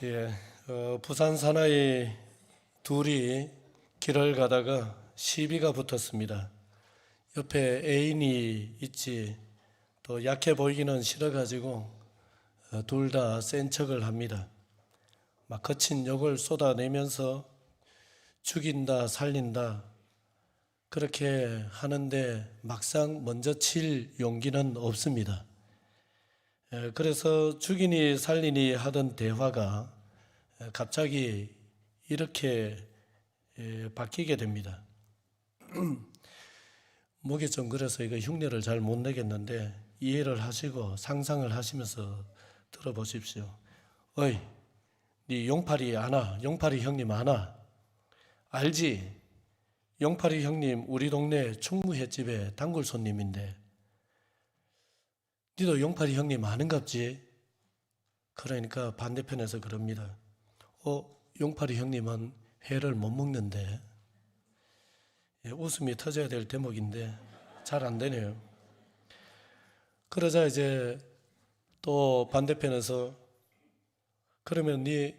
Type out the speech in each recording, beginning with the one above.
예, 부산 사나이 둘이 길을 가다가 시비가 붙었습니다. 옆에 애인이 있지 또 약해 보이기는 싫어가지고 둘 다 센 척을 합니다. 막 거친 욕을 쏟아내면서 죽인다 살린다 그렇게 하는데 막상 먼저 칠 용기는 없습니다. 그래서 죽이니 살리니 하던 대화가 갑자기 이렇게 바뀌게 됩니다. 목이 좀 그래서 이거 흉내를 잘 못 내겠는데 이해를 하시고 상상을 하시면서 들어보십시오. 어이, 네 용팔이 아나? 용팔이 형님 아나? 알지? 용팔이 형님 우리 동네 충무횟집에 단골 손님인데 니도 용팔이 형님 아는갑지? 그러니까 반대편에서 그럽니다. 용팔이 형님은 회를 못 먹는데. 웃음이 터져야 될 대목인데 잘 안 되네요. 그러자 이제 또 반대편에서 그러면 네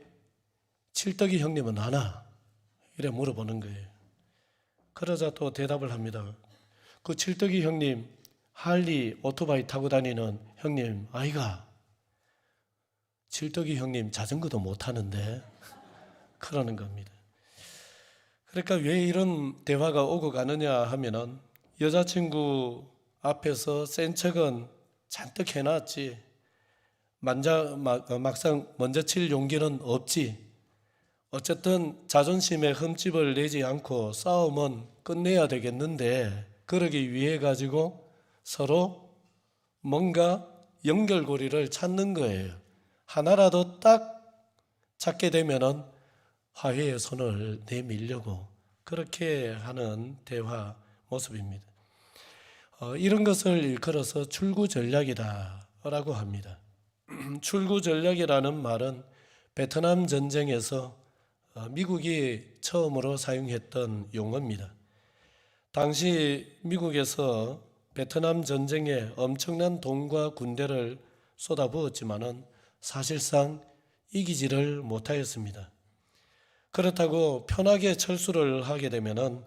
칠떡이 형님은 아나? 이래 물어보는 거예요. 그러자 또 대답을 합니다. 그 칠떡이 형님 할리 오토바이 타고 다니는 형님 아이가? 칠떡이 형님 자전거도 못 타는데 그러는 겁니다. 그러니까 왜 이런 대화가 오고 가느냐 하면은 여자친구 앞에서 센 척은 잔뜩 해놨지 막상 먼저 칠 용기는 없지. 어쨌든 자존심에 흠집을 내지 않고 싸움은 끝내야 되겠는데 그러기 위해 가지고 서로 뭔가 연결고리를 찾는 거예요. 하나라도 딱 찾게 되면은 화해의 손을 내밀려고 그렇게 하는 대화 모습입니다. 이런 것을 일컬어서 출구 전략이다라고 합니다. 출구 전략이라는 말은 베트남 전쟁에서 미국이 처음으로 사용했던 용어입니다. 당시 미국에서 베트남 전쟁에 엄청난 돈과 군대를 쏟아부었지만은 사실상 이기지를 못하였습니다. 그렇다고 편하게 철수를 하게 되면은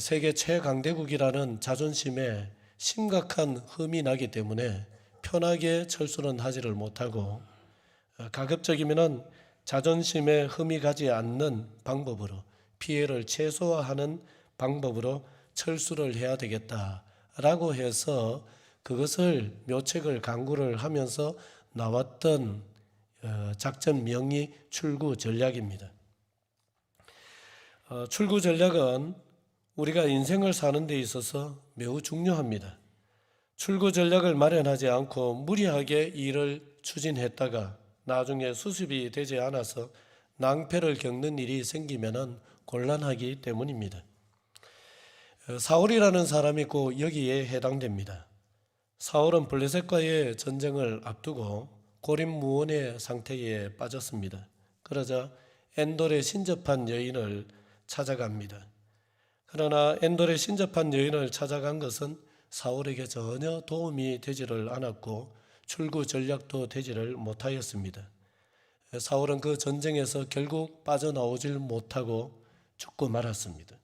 세계 최강대국이라는 자존심에 심각한 흠이 나기 때문에 편하게 철수는 하지를 못하고 가급적이면은 자존심에 흠이 가지 않는 방법으로 피해를 최소화하는 방법으로 철수를 해야 되겠다라고 해서 그것을 묘책을 강구를 하면서 나왔던 작전명이 출구 전략입니다. 출구 전략은 우리가 인생을 사는 데 있어서 매우 중요합니다. 출구 전략을 마련하지 않고 무리하게 일을 추진했다가 나중에 수습이 되지 않아서 낭패를 겪는 일이 생기면 곤란하기 때문입니다. 사울이라는 사람이 꼭 여기에 해당됩니다. 사울은 블레셋과의 전쟁을 앞두고 고립무원의 상태에 빠졌습니다. 그러자 엔돌에 신접한 여인을 찾아갑니다. 그러나 엔돌에 신접한 여인을 찾아간 것은 사울에게 전혀 도움이 되지를 않았고 출구 전략도 되지를 못하였습니다. 사울은 그 전쟁에서 결국 빠져나오질 못하고 죽고 말았습니다.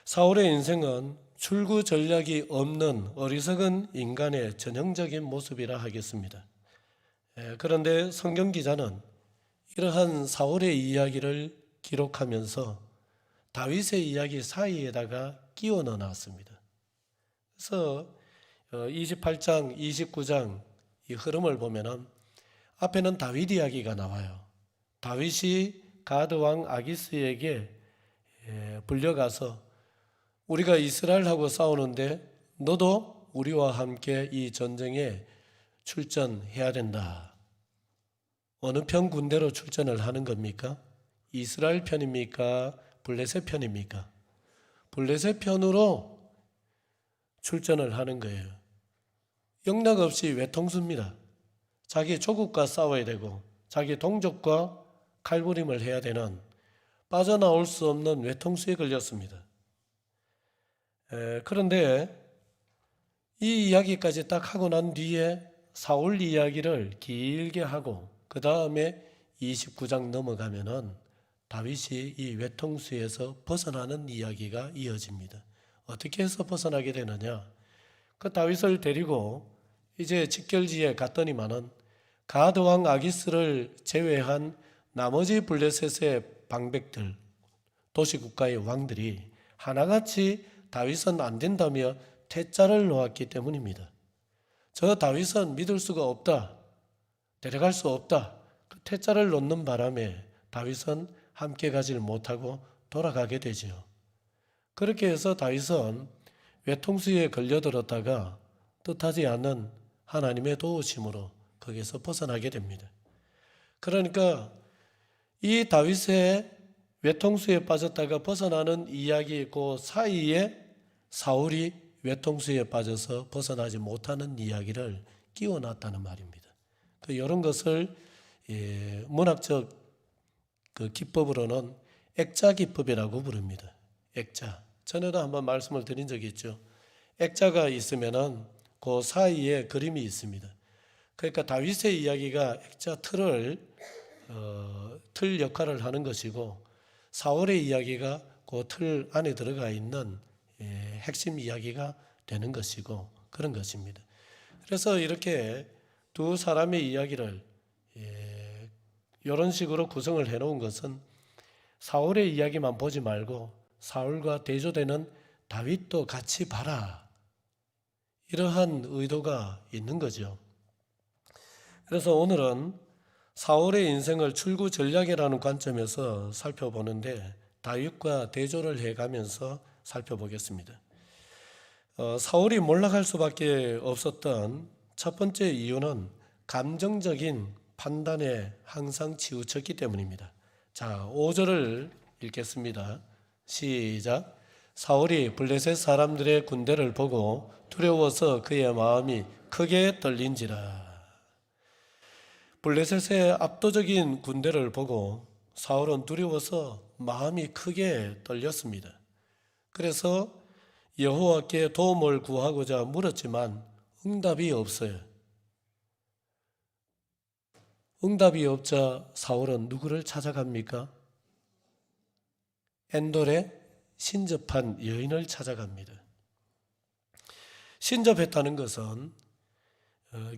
사울의 인생은 출구 전략이 없는 어리석은 인간의 전형적인 모습이라 하겠습니다. 그런데 성경 기자는 이러한 사울의 이야기를 기록하면서 다윗의 이야기 사이에다가 끼워 넣어놨습니다. 그래서 28장, 29장 이 흐름을 보면은 앞에는 다윗 이야기가 나와요. 다윗이 가드 왕 아기스에게 불려가서 우리가 이스라엘하고 싸우는데 너도 우리와 함께 이 전쟁에 출전해야 된다. 어느 편 군대로 출전을 하는 겁니까? 이스라엘 편입니까? 블레셋 편입니까? 블레셋 편으로 출전을 하는 거예요. 영락 없이 외통수입니다. 자기 조국과 싸워야 되고 자기 동족과 칼부림을 해야 되는 빠져나올 수 없는 외통수에 걸렸습니다. 그런데 이 이야기까지 딱 하고 난 뒤에 사울 이야기를 길게 하고 그 다음에 29장 넘어가면은 다윗이 이 외통수에서 벗어나는 이야기가 이어집니다. 어떻게 해서 벗어나게 되느냐? 그 다윗을 데리고 이제 직결지에 갔더니만은 가드 왕 아기스를 제외한 나머지 블레셋의 방백들, 도시국가의 왕들이 하나같이 다윗은 안 된다며 퇴짜를 놓았기 때문입니다. 저 다윗은 믿을 수가 없다, 데려갈 수 없다. 그 퇴짜를 놓는 바람에 다윗은 함께 가질 못하고 돌아가게 되지요. 그렇게 해서 다윗은 외통수에 걸려들었다가 뜻하지 않은 하나님의 도우심으로 거기서 벗어나게 됩니다. 그러니까 이 다윗의 외통수에 빠졌다가 벗어나는 이야기 그 사이에 사울이 외통수에 빠져서 벗어나지 못하는 이야기를 끼워놨다는 말입니다. 이런 것을 문학적 그 기법으로는 액자 기법이라고 부릅니다. 액자. 전에도 한번 말씀을 드린 적이 있죠. 액자가 있으면은 그 사이에 그림이 있습니다. 그러니까 다윗의 이야기가 액자 틀 역할을 하는 것이고 사울의 이야기가 그 틀 안에 들어가 있는 핵심 이야기가 되는 것이고 그런 것입니다. 그래서 이렇게 두 사람의 이야기를 이런 식으로 구성을 해놓은 것은 사울의 이야기만 보지 말고 사울과 대조되는 다윗도 같이 봐라. 이러한 의도가 있는 거죠. 그래서 오늘은 사울의 인생을 출구 전략이라는 관점에서 살펴보는데 다윗과 대조를 해가면서 살펴보겠습니다. 사울이 몰락할 수밖에 없었던 첫 번째 이유는 감정적인 판단에 항상 치우쳤기 때문입니다. 자, 5절을 읽겠습니다. 시작. 사울이 블레셋 사람들의 군대를 보고 두려워서 그의 마음이 크게 떨린지라. 블레셋의 압도적인 군대를 보고 사울은 두려워서 마음이 크게 떨렸습니다. 그래서 여호와께 도움을 구하고자 물었지만 응답이 없어요. 응답이 없자 사울은 누구를 찾아갑니까? 엔돌의 신접한 여인을 찾아갑니다. 신접했다는 것은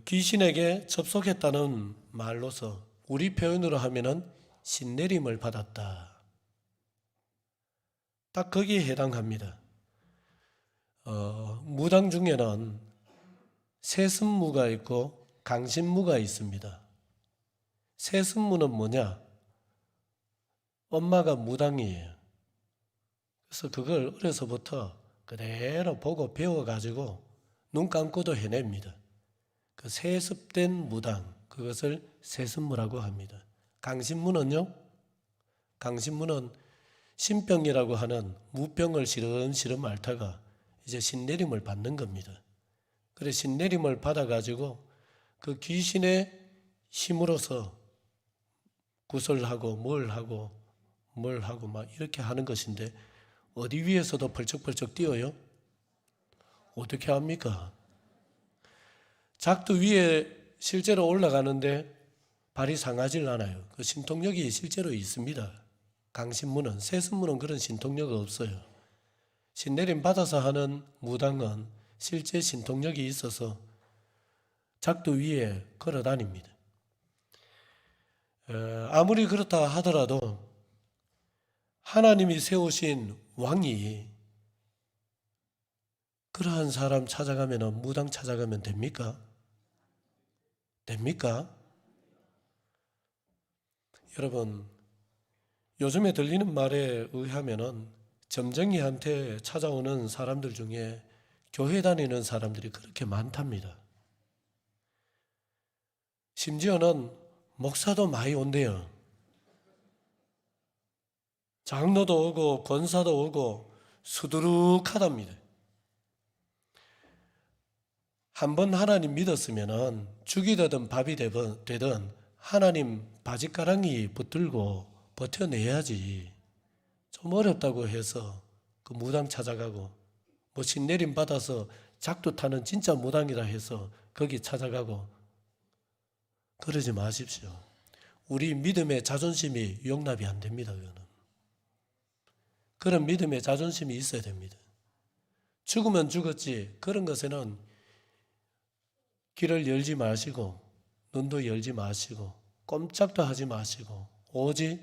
귀신에게 접속했다는 말로서 우리 표현으로 하면은 신내림을 받았다. 딱 거기에 해당합니다. 무당 중에는 세습무가 있고 강신무가 있습니다. 세습무는 뭐냐? 엄마가 무당이에요. 그래서 그걸 어려서부터 그대로 보고 배워가지고 눈 감고도 해냅니다. 그 세습된 무당, 그것을 세습무라고 합니다. 강신무는요? 강신무는 신병이라고 하는 무병을 시름시름 앓다가 이제 신내림을 받는 겁니다. 그래서 신내림을 받아가지고 그 귀신의 힘으로서 구설하고 뭘 하고 막 이렇게 하는 것인데 어디 위에서도 벌쩍벌쩍 뛰어요? 어떻게 합니까? 작두 위에 실제로 올라가는데 발이 상하질 않아요. 그 신통력이 실제로 있습니다. 강신무는, 세습무는 그런 신통력이 없어요. 신내림 받아서 하는 무당은 실제 신통력이 있어서 작두 위에 걸어 다닙니다. 아무리 그렇다 하더라도 하나님이 세우신 왕이 그러한 사람 찾아가면 무당 찾아가면 됩니까? 됩니까? 여러분, 요즘에 들리는 말에 의하면은 점쟁이한테 찾아오는 사람들 중에 교회 다니는 사람들이 그렇게 많답니다. 심지어는 목사도 많이 온대요. 장로도 오고 권사도 오고 수두룩하답니다. 한번 하나님 믿었으면은 죽이 되든 밥이 되든 하나님 바짓가랑이 붙들고 버텨내야지. 좀 어렵다고 해서 그 무당 찾아가고 뭐 신내림 받아서 작두 타는 진짜 무당이라 해서 거기 찾아가고 그러지 마십시오. 우리 믿음의 자존심이 용납이 안 됩니다. 그런 믿음의 자존심이 있어야 됩니다. 죽으면 죽었지 그런 것에는 귀를 열지 마시고 눈도 열지 마시고 꼼짝도 하지 마시고 오직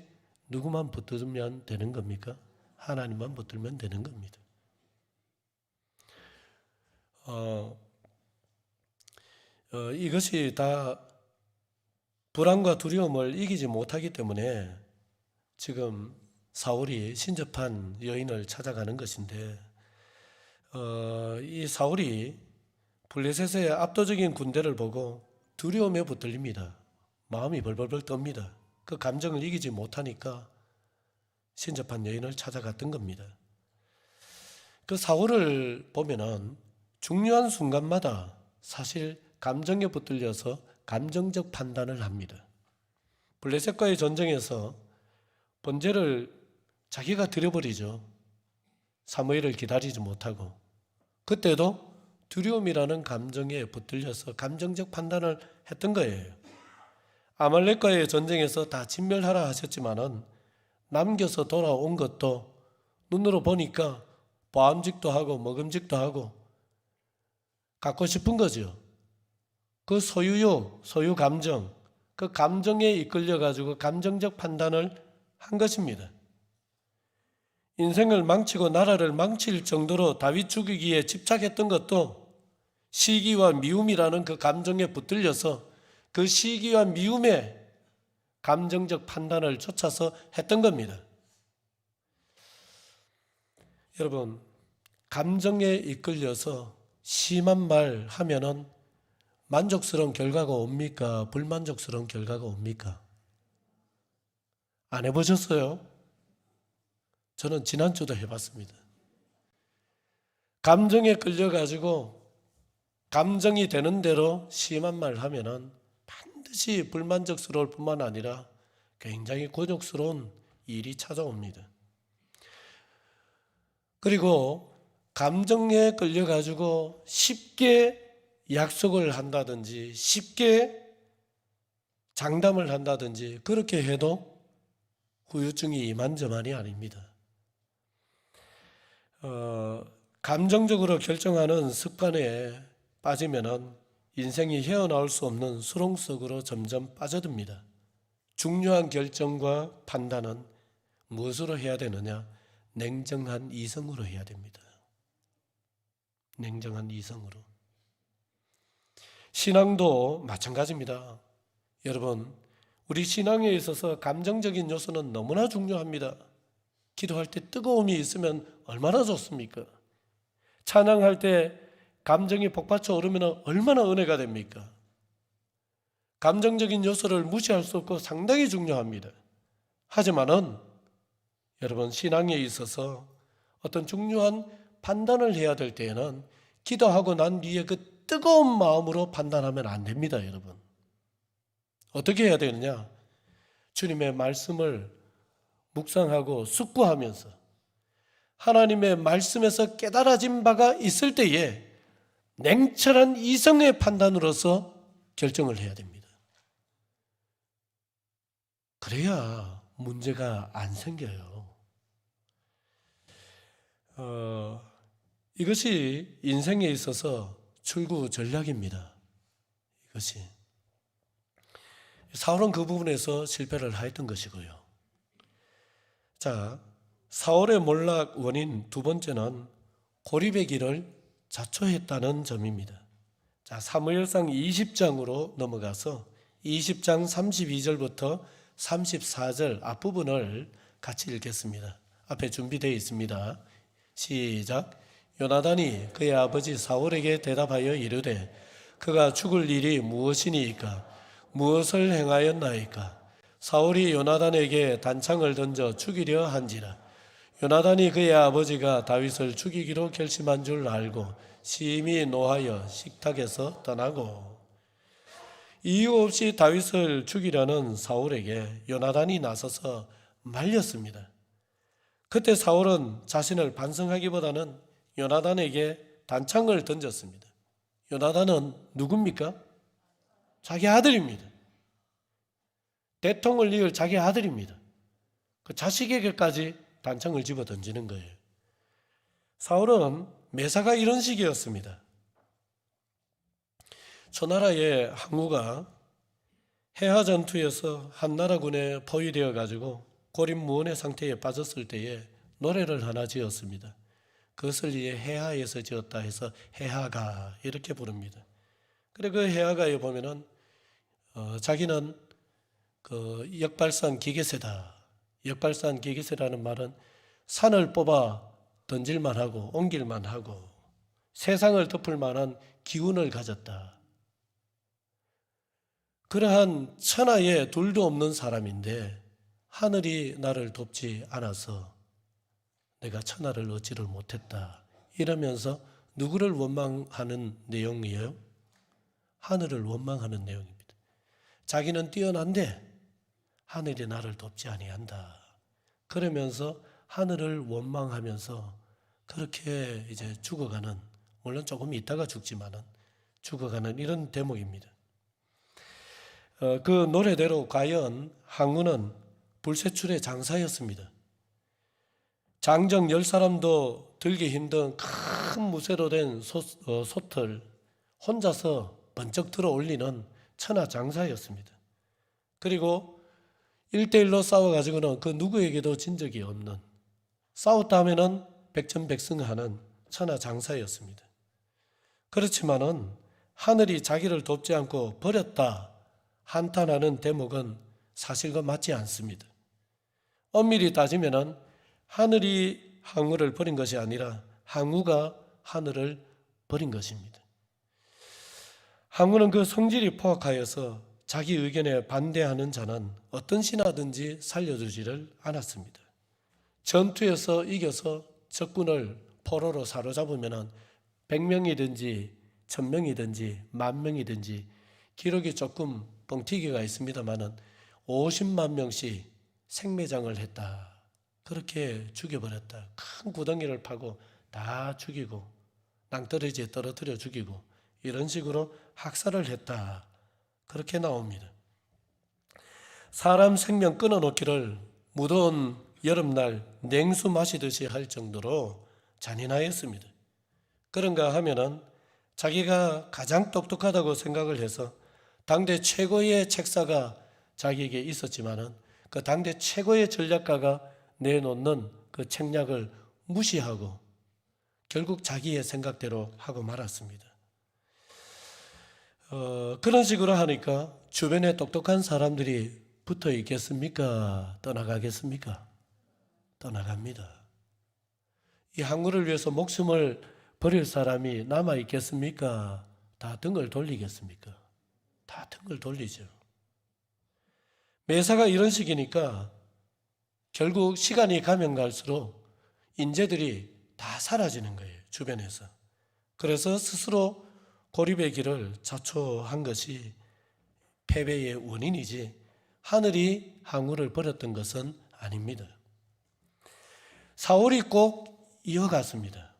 누구만 붙들면 되는 겁니까? 하나님만 붙들면 되는 겁니다. 이것이 다 불안과 두려움을 이기지 못하기 때문에 지금 사울이 신접한 여인을 찾아가는 것인데, 이 사울이 블레셋의 압도적인 군대를 보고 두려움에 붙들립니다. 마음이 벌벌벌 떱니다. 그 감정을 이기지 못하니까 신접한 여인을 찾아갔던 겁니다. 그 사울을 보면은 중요한 순간마다 사실 감정에 붙들려서 감정적 판단을 합니다. 블레셋과의 전쟁에서 번제를 자기가 드려버리죠. 사무엘을 기다리지 못하고. 그때도 두려움이라는 감정에 붙들려서 감정적 판단을 했던 거예요. 아말렉과의 전쟁에서 다 진멸하라 하셨지만은 남겨서 돌아온 것도 눈으로 보니까 보암직도 하고 먹음직도 하고 갖고 싶은 거죠. 그 소유욕, 소유감정, 그 감정에 이끌려가지고 감정적 판단을 한 것입니다. 인생을 망치고 나라를 망칠 정도로 다윗 죽이기에 집착했던 것도 시기와 미움이라는 그 감정에 붙들려서 그 시기와 미움의 감정적 판단을 쫓아서 했던 겁니다. 여러분, 감정에 이끌려서 심한 말 하면은 만족스러운 결과가 옵니까? 불만족스러운 결과가 옵니까? 안 해보셨어요? 저는 지난주도 해봤습니다. 감정에 끌려가지고 감정이 되는 대로 심한 말 하면은 반드시 불만족스러울 뿐만 아니라 굉장히 곤욕스러운 일이 찾아옵니다. 그리고 감정에 끌려가지고 쉽게 약속을 한다든지 쉽게 장담을 한다든지 그렇게 해도 후유증이 이만저만이 아닙니다. 감정적으로 결정하는 습관에 빠지면은 인생이 헤어나올 수 없는 수렁 속으로 점점 빠져듭니다. 중요한 결정과 판단은 무엇으로 해야 되느냐? 냉정한 이성으로 해야 됩니다. 냉정한 이성으로. 신앙도 마찬가지입니다. 여러분, 우리 신앙에 있어서 감정적인 요소는 너무나 중요합니다. 기도할 때 뜨거움이 있으면 얼마나 좋습니까? 찬양할 때 감정이 복받쳐 오르면 얼마나 은혜가 됩니까? 감정적인 요소를 무시할 수 없고 상당히 중요합니다. 하지만은 여러분, 신앙에 있어서 어떤 중요한 판단을 해야 될 때에는 기도하고 난 뒤에 그 뜨거운 마음으로 판단하면 안 됩니다, 여러분. 어떻게 해야 되느냐? 주님의 말씀을 묵상하고 숙고하면서 하나님의 말씀에서 깨달아진 바가 있을 때에 냉철한 이성의 판단으로서 결정을 해야 됩니다. 그래야 문제가 안 생겨요. 이것이 인생에 있어서 출구 전략입니다. 이것이. 사울은 그 부분에서 실패를 하였던 것이고요. 자, 사울의 몰락 원인 두 번째는 고립의 길을 자초했다는 점입니다. 자, 사무엘상 20장으로 넘어가서 20장 32절부터 34절 앞부분을 같이 읽겠습니다. 앞에 준비되어 있습니다. 시작. 요나단이 그의 아버지 사울에게 대답하여 이르되 그가 죽을 일이 무엇이니이까? 무엇을 행하였나이까? 사울이 요나단에게 단창을 던져 죽이려 한지라. 요나단이 그의 아버지가 다윗을 죽이기로 결심한 줄 알고 심히 노하여 식탁에서 떠나고. 이유 없이 다윗을 죽이려는 사울에게 요나단이 나서서 말렸습니다. 그때 사울은 자신을 반성하기보다는 요나단에게 단창을 던졌습니다. 요나단은 누굽니까? 자기 아들입니다. 대통을 이을 자기 아들입니다. 그 자식에게까지 단창을 집어 던지는 거예요. 사울은 매사가 이런 식이었습니다. 초나라의 항우가 해하 전투에서 한나라군에 포위되어 가지고 고립무원의 상태에 빠졌을 때에 노래를 하나 지었습니다. 그것을 이제 해하에서 지었다 해서 해하가 이렇게 부릅니다. 그래 그 해하가에 보면은 자기는 그 역발산 기계세다. 역발산 기계세라는 말은 산을 뽑아 던질만 하고 옮길만 하고 세상을 덮을 만한 기운을 가졌다. 그러한 천하에 둘도 없는 사람인데 하늘이 나를 돕지 않아서 내가 천하를 얻지를 못했다. 이러면서 누구를 원망하는 내용이에요? 하늘을 원망하는 내용입니다. 자기는 뛰어난데 하늘이 나를 돕지 아니한다. 그러면서 하늘을 원망하면서 그렇게 이제 죽어가는, 물론 조금 있다가 죽지만은 죽어가는 이런 대목입니다. 그 노래대로 과연 항우는 불세출의 장사였습니다. 장정 10사람도 들기 힘든 큰 무쇠로 된 솥을 혼자서 번쩍 들어 올리는 천하 장사였습니다. 그리고 1대1로 싸워가지고는 그 누구에게도 진 적이 없는, 싸웠다 하면은 백전백승하는 천하 장사였습니다. 그렇지만은 하늘이 자기를 돕지 않고 버렸다 한탄하는 대목은 사실과 맞지 않습니다. 엄밀히 따지면은 하늘이 항우를 버린 것이 아니라 항우가 하늘을 버린 것입니다. 항우는 그 성질이 포악하여서 자기 의견에 반대하는 자는 어떤 신하든지 살려주지를 않았습니다. 전투에서 이겨서 적군을 포로로 사로잡으면 100명이든지 1000명이든지 10,000명이든지 기록이 조금 뻥튀기가 있습니다마는 50만 명씩 생매장을 했다. 그렇게 죽여버렸다. 큰 구덩이를 파고 다 죽이고 낭떠러지에 떨어뜨려 죽이고 이런 식으로 학살을 했다. 그렇게 나옵니다. 사람 생명 끊어놓기를 무더운 여름날 냉수 마시듯이 할 정도로 잔인하였습니다. 그런가 하면은 자기가 가장 똑똑하다고 생각을 해서 당대 최고의 책사가 자기에게 있었지만은 그 당대 최고의 전략가가 내놓는 그 책략을 무시하고 결국 자기의 생각대로 하고 말았습니다. 그런 식으로 하니까 주변에 똑똑한 사람들이 붙어 있겠습니까? 떠나가겠습니까? 떠나갑니다. 이 항우를 위해서 목숨을 버릴 사람이 남아 있겠습니까? 다 등을 돌리겠습니까? 다 등을 돌리죠. 매사가 이런 식이니까 결국 시간이 가면 갈수록 인재들이 다 사라지는 거예요, 주변에서. 그래서 스스로 고립의 길을 자초한 것이 패배의 원인이지 하늘이 항우를 버렸던 것은 아닙니다. 사울이 꼭 이어갔습니다.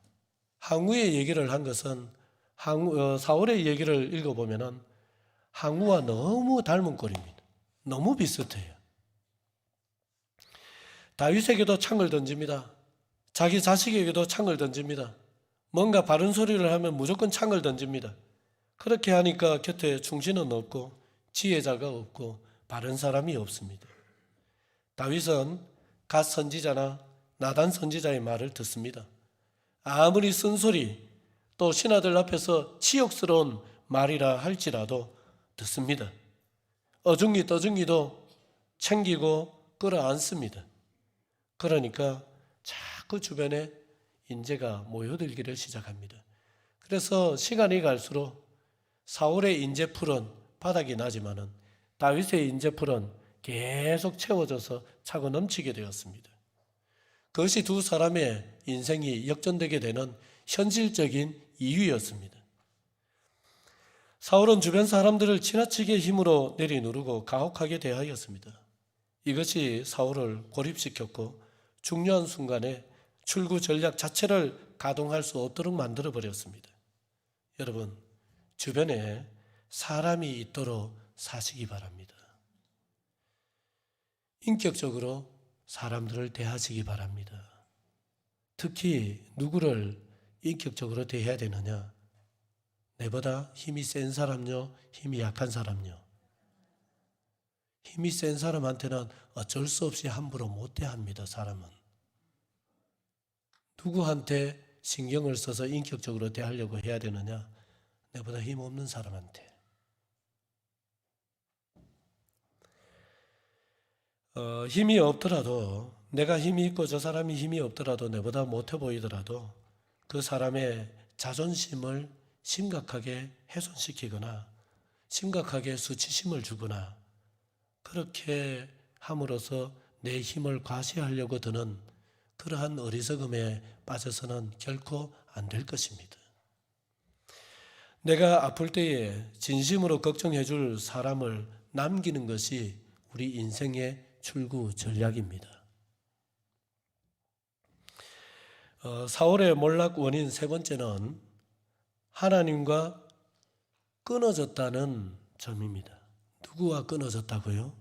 항우의 얘기를 한 것은 사울의 얘기를 읽어보면 항우와 너무 닮은 꼴입니다. 너무 비슷해요. 다윗에게도 창을 던집니다. 자기 자식에게도 창을 던집니다. 뭔가 바른 소리를 하면 무조건 창을 던집니다. 그렇게 하니까 곁에 충신은 없고 지혜자가 없고 바른 사람이 없습니다. 다윗은 갓 선지자나 나단 선지자의 말을 듣습니다. 아무리 쓴소리 또 신하들 앞에서 치욕스러운 말이라 할지라도 듣습니다. 어중이 떠중이도 챙기고 끌어안습니다. 그러니까 자꾸 주변에 인재가 모여들기를 시작합니다. 그래서 시간이 갈수록 사울의 인재풀은 바닥이 나지만은 다윗의 인재풀은 계속 채워져서 차고 넘치게 되었습니다. 그것이 두 사람의 인생이 역전되게 되는 현실적인 이유였습니다. 사울은 주변 사람들을 지나치게 힘으로 내리누르고 가혹하게 대하였습니다. 이것이 사울을 고립시켰고 중요한 순간에 출구 전략 자체를 가동할 수 없도록 만들어 버렸습니다. 여러분, 주변에 사람이 있도록 사시기 바랍니다. 인격적으로 사람들을 대하시기 바랍니다. 특히 누구를 인격적으로 대해야 되느냐? 내보다 힘이 센 사람요, 힘이 약한 사람요. 힘이 센 사람한테는 어쩔 수 없이 함부로 못 대합니다. 사람은 누구한테 신경을 써서 인격적으로 대하려고 해야 되느냐? 내보다 힘 없는 사람한테. 힘이 없더라도, 내가 힘이 있고 저 사람이 힘이 없더라도, 내보다 못해 보이더라도 그 사람의 자존심을 심각하게 훼손시키거나 심각하게 수치심을 주거나 그렇게 함으로써 내 힘을 과시하려고 드는 그러한 어리석음에 빠져서는 결코 안 될 것입니다. 내가 아플 때에 진심으로 걱정해 줄 사람을 남기는 것이 우리 인생의 출구 전략입니다. 사울의 몰락 원인 세 번째는 하나님과 끊어졌다는 점입니다. 누구와 끊어졌다고요?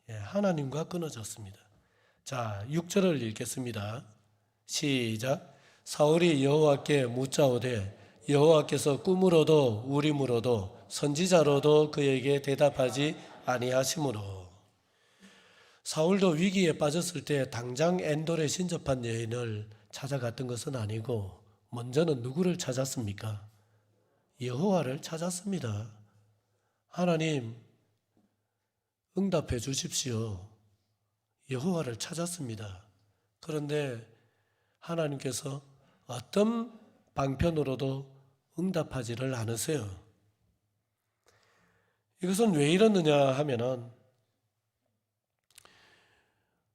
하나님과 끊어졌습니다. 자, 6절을 읽겠습니다. 시작. 사울이 여호와께 묻자오되 여호와께서 꿈으로도 우림으로도 선지자로도 그에게 대답하지 아니하시므로. 사울도 위기에 빠졌을 때 당장 엔돌에 신접한 여인을 찾아갔던 것은 아니고 먼저는 누구를 찾았습니까? 여호와를 찾았습니다. 하나님 응답해 주십시오. 여호와를 찾았습니다. 그런데 하나님께서 어떤 방편으로도 응답하지를 않으세요. 이것은 왜 이러느냐 하면은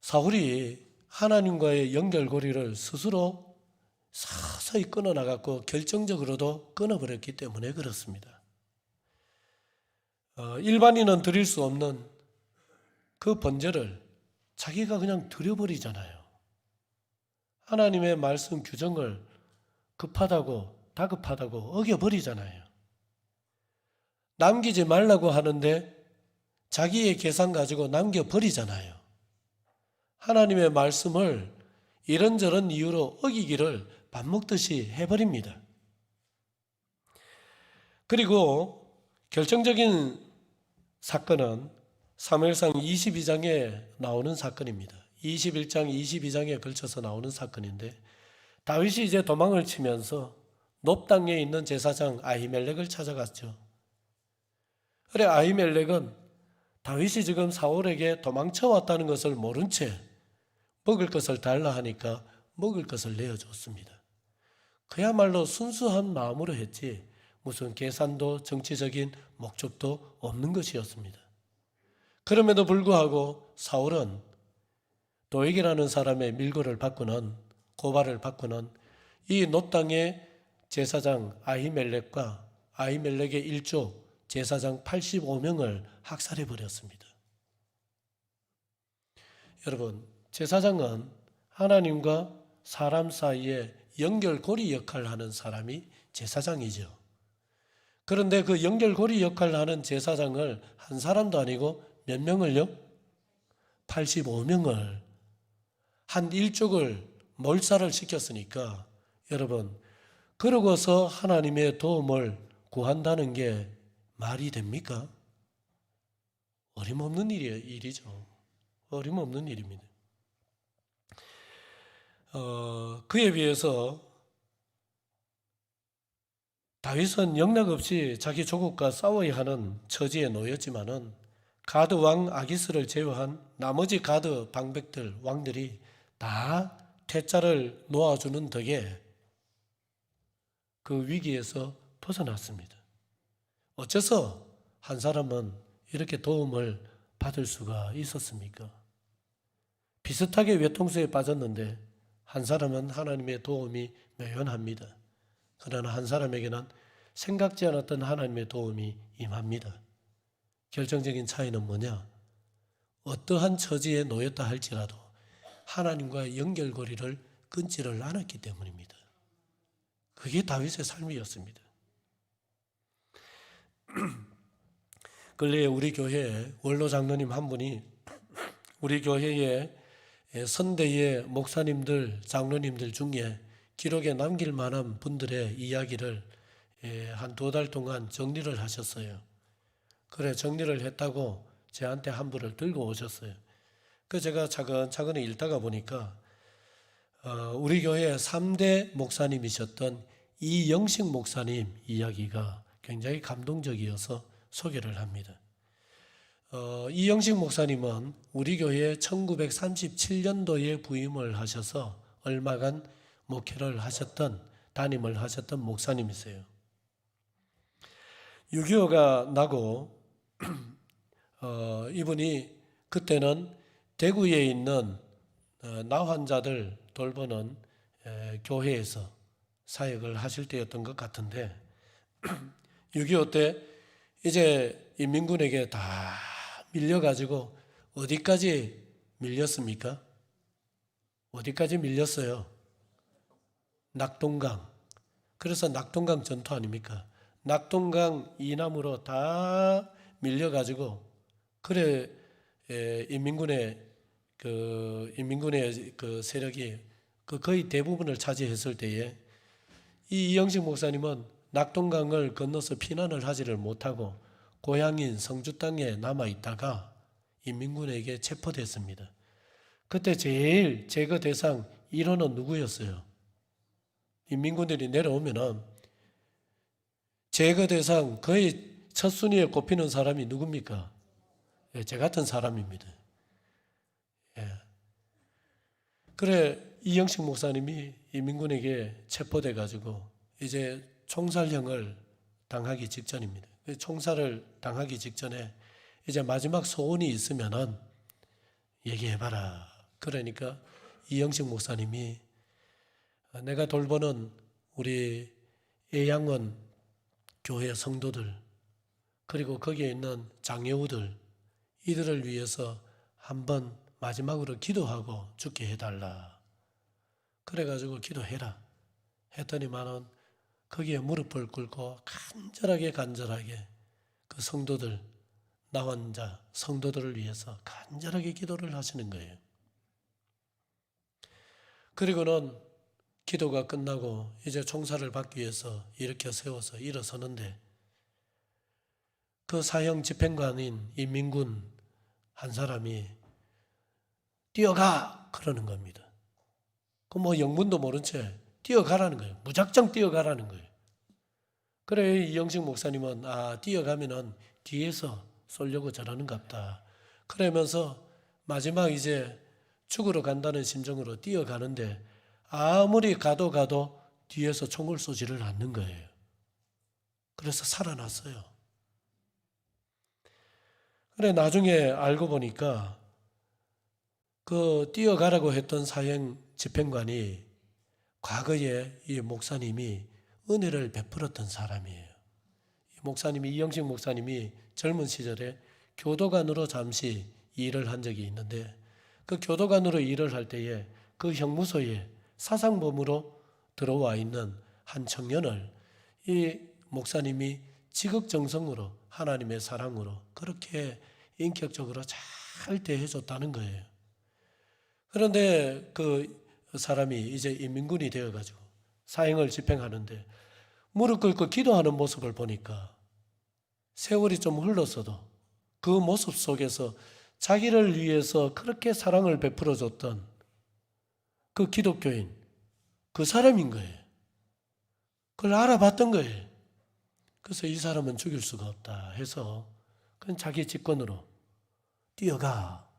사울이 하나님과의 연결고리를 스스로 서서히 끊어나갔고 결정적으로도 끊어버렸기 때문에 그렇습니다. 일반인은 드릴 수 없는 그 번제를 자기가 그냥 드려버리잖아요. 하나님의 말씀 규정을 급하다고 다급하다고 어겨버리잖아요. 남기지 말라고 하는데 자기의 계산 가지고 남겨버리잖아요. 하나님의 말씀을 이런저런 이유로 어기기를 밥 먹듯이 해버립니다. 그리고 결정적인 사건은 사무엘상 22장에 나오는 사건입니다. 21장, 22장에 걸쳐서 나오는 사건인데 다윗이 이제 도망을 치면서 높 땅에 있는 제사장 아히멜렉을 찾아갔죠. 그래 아히멜렉은 다윗이 지금 사울에게 도망쳐 왔다는 것을 모른 채 먹을 것을 달라 하니까 먹을 것을 내어줬습니다. 그야말로 순수한 마음으로 했지 무슨 계산도 정치적인 목적도 없는 것이었습니다. 그럼에도 불구하고 사울은 도액이라는 사람의 밀고를 받고는 고발을 받고는 이 노 땅의 제사장 아히멜렉과 아히멜렉의 일족 제사장 85명을 학살해 버렸습니다. 여러분, 제사장은 하나님과 사람 사이에 연결고리 역할을 하는 사람이 제사장이죠. 그런데 그 연결고리 역할을 하는 제사장을 한 사람도 아니고 몇 명을요? 85명을 한 일족을 몰살을 시켰으니까 여러분, 그러고서 하나님의 도움을 구한다는 게 말이 됩니까? 어림없는 일이죠. 어림없는 일입니다. 그에 비해서 다윗은 영락없이 자기 조국과 싸워야 하는 처지에 놓였지만은 가드 왕 아기스를 제외한 나머지 가드 방백들 왕들이 다 퇴짜를 놓아주는 덕에 그 위기에서 벗어났습니다. 어째서 한 사람은 이렇게 도움을 받을 수가 있었습니까? 비슷하게 외통수에 빠졌는데 한 사람은 하나님의 도움이 묘연합니다. 그러나 한 사람에게는 생각지 않았던 하나님의 도움이 임합니다. 결정적인 차이는 뭐냐? 어떠한 처지에 놓였다 할지라도 하나님과의 연결고리를 끊지를 않았기 때문입니다. 그게 다윗의 삶이었습니다. 근래에 우리 교회에 원로 장로님 한 분이 우리 교회의 선대의 목사님들, 장로님들 중에 기록에 남길 만한 분들의 이야기를 한 2달 동안 정리를 하셨어요. 그래, 정리를 했다고 저한테 한 분을 들고 오셨어요. 그 제가 차근차근히 읽다가 보니까 우리 교회 3대 목사님이셨던 이영식 목사님 이야기가 굉장히 감동적이어서 소개를 합니다. 이영식 목사님은 우리 교회에 1937년도에 부임을 하셔서 얼마간 목회를 하셨던, 담임을 하셨던 목사님이세요. 6.25가 나고 이분이 그때는 대구에 있는 나 환자들 돌보는 교회에서 사역을 하실 때였던 것 같은데 6.25 때 이제 인민군에게 다 밀려가지고 어디까지 밀렸습니까? 어디까지 밀렸어요? 낙동강. 그래서 낙동강 전투 아닙니까? 낙동강 이남으로 다 밀려가지고 그래 인민군의 그 세력이 거의 대부분을 차지했을 때에 이 이영식 목사님은 낙동강을 건너서 피난을 하지를 못하고 고향인 성주 땅에 남아 있다가 인민군에게 체포됐습니다. 그때 제일 제거 대상 1호는 누구였어요? 인민군들이 내려오면은 제거 대상 거의 첫 순위에 꼽히는 사람이 누굽니까? 제 같은 사람입니다. 그래 이영식 목사님이 인민군에게 체포돼 가지고 이제 총살형을 당하기 직전입니다. 총살을 당하기 직전에 이제 마지막 소원이 있으면은 얘기해봐라. 그러니까 이영식 목사님이 내가 돌보는 우리 애양원 교회 성도들 그리고 거기에 있는 장애우들 이들을 위해서 한번 마지막으로 기도하고 죽게 해달라. 그래가지고 기도해라 했더니만은 거기에 무릎을 꿇고 간절하게 그 성도들, 나 환자 성도들을 위해서 간절하게 기도를 하시는 거예요. 그리고는 기도가 끝나고 이제 총살을 받기 위해서 일으켜 세워서 일어서는데 그 사형 집행관인 인민군 한 사람이 뛰어가 그러는 겁니다. 그 뭐 영문도 모른 채 뛰어가라는 거예요. 무작정 뛰어가라는 거예요. 그래 이영식 목사님은 뛰어가면은 뒤에서 쏠려고 저러는갑다. 그러면서 마지막 이제 죽으러 간다는 심정으로 뛰어가는데 아무리 가도 뒤에서 총을 쏘지를 않는 거예요. 그래서 살아났어요. 그래 나중에 알고 보니까 그 뛰어가라고 했던 사형 집행관이 과거에 이 목사님이 은혜를 베풀었던 사람이에요. 이 목사님이 이영식 목사님이 젊은 시절에 교도관으로 잠시 일을 한 적이 있는데 그 교도관으로 일을 할 때에 그 형무소에 사상범으로 들어와 있는 한 청년을 이 목사님이 지극정성으로 하나님의 사랑으로 그렇게 인격적으로 잘 대해줬다는 거예요. 그런데 그 사람이 이제 인민군이 되어가지고 사형을 집행하는데 무릎 꿇고 기도하는 모습을 보니까 세월이 좀 흘렀어도 그 모습 속에서 자기를 위해서 그렇게 사랑을 베풀어줬던 그 기독교인 그 사람인 거예요. 그걸 알아봤던 거예요. 그래서 이 사람은 죽일 수가 없다 해서 그냥 자기 직권으로 뛰어가.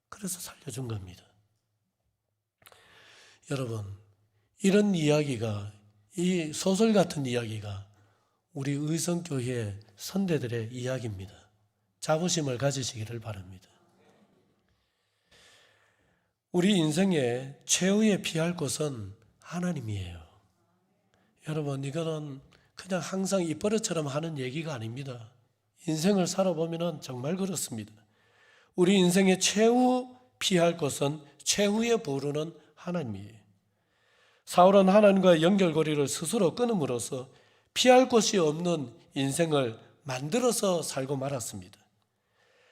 그래서 살려준 겁니다. 여러분, 이런 이야기가, 이 소설 같은 이야기가 우리 의성교회 선대들의 이야기입니다. 자부심을 가지시기를 바랍니다. 우리 인생에 최후에 피할 곳은 하나님이에요. 여러분, 이거는 그냥 항상 입버릇처럼 하는 얘기가 아닙니다. 인생을 살아보면 정말 그렇습니다. 우리 인생의 최후 피할 곳은 최후에 부르는 하나님이에요. 사울은 하나님과의 연결고리를 스스로 끊음으로써 피할 곳이 없는 인생을 만들어서 살고 말았습니다.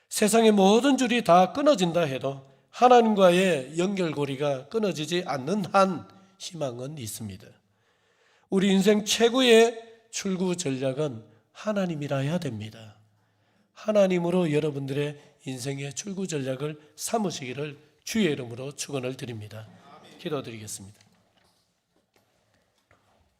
세상의 모든 줄이 다 끊어진다 해도 하나님과의 연결고리가 끊어지지 않는 한 희망은 있습니다. 우리 인생 최고의 출구 전략은 하나님이라 해야 됩니다. 하나님으로 여러분들의 인생의 출구 전략을 삼으시기를 주의 이름으로 축원을 드립니다. 기도드리겠습니다.